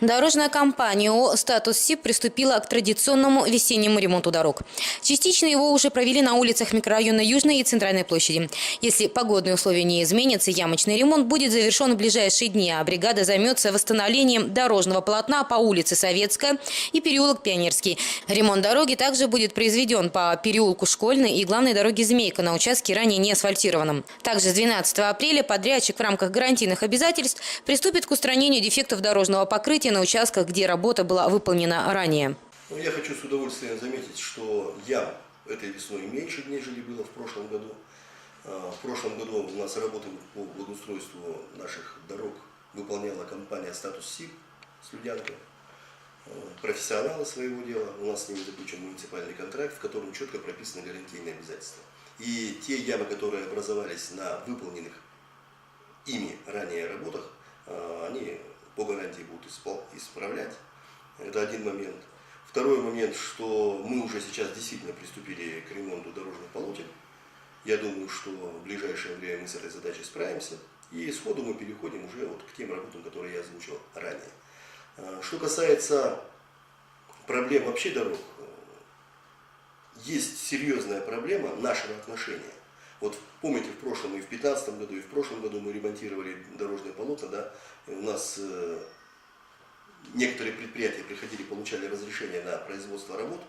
Дорожная компания ООО «Статус СИП» приступила к традиционному весеннему ремонту дорог. Частично его уже провели на улицах микрорайона Южной и Центральной площади. Если погодные условия не изменятся, ямочный ремонт будет завершен в ближайшие дни, а бригада займется восстановлением дорожного полотна по улице Советская и переулок Пионерский. Ремонт дороги также будет произведен по переулку Школьной и главной дороге Змейка на участке ранее не асфальтированном. Также с 12 апреля подрядчик в рамках гарантийных обязательств приступит к устранению дефектов дорожного покрытия на участках, где работа была выполнена ранее. Я хочу с удовольствием заметить, что ям этой весной меньше, нежели было в прошлом году. В прошлом году у нас работы по благоустройству наших дорог выполняла компания «Статус СИП» с Людянкой. Профессионалы своего дела. У нас с ними заключен муниципальный контракт, в котором четко прописаны гарантийные обязательства. И те ямы, которые образовались на выполненных ими ранее работах, они по гарантии будут исправлять. Это один момент. Второй момент, что мы уже сейчас действительно приступили к ремонту дорожных полотен. Я думаю, что в ближайшее время мы с этой задачей справимся. И сходу мы переходим уже вот к тем работам, которые я озвучил ранее. Что касается проблем вообще дорог, есть серьезная проблема нашего отношения. Вот помните, в прошлом и в 2015 году, и в прошлом году мы ремонтировали дорожные полотна, да, и у нас некоторые предприятия приходили, получали разрешение на производство работ,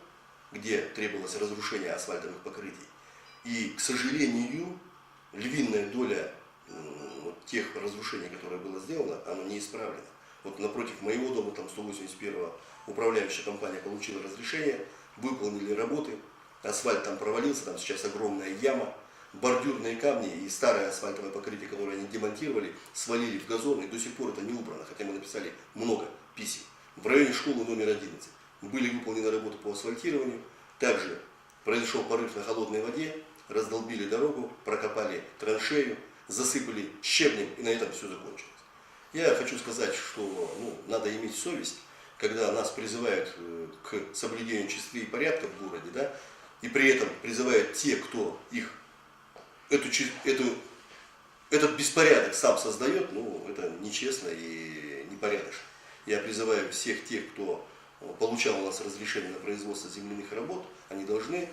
где требовалось разрушение асфальтовых покрытий. И, к сожалению, львиная доля тех разрушений, которые было сделано, оно не исправлено. Вот напротив моего дома, там 181-го, управляющая компания получила разрешение, выполнили работы, асфальт там провалился, там сейчас огромная яма. Бордюрные камни и старое асфальтовое покрытие, которое они демонтировали, свалили в газон, и до сих пор это не убрано, хотя мы написали много писем. В районе школы номер 11 были выполнены работы по асфальтированию, также произошел порыв на холодной воде, раздолбили дорогу, прокопали траншею, засыпали щебнем, и на этом все закончилось. Я хочу сказать, что надо иметь совесть, когда нас призывают к соблюдению чистоты и порядка в городе, да, и при этом призывают те, кто их этот беспорядок сам создает, это нечестно и непорядочно. Я призываю всех тех, кто получал у нас разрешение на производство земляных работ, они должны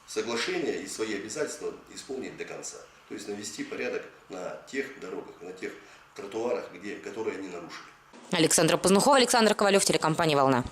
соглашение и свои обязательства исполнить до конца. То есть навести порядок на тех дорогах, на тех тротуарах, которые они нарушили. Александра Познухова, Александр Ковалев, телекомпания «Волна».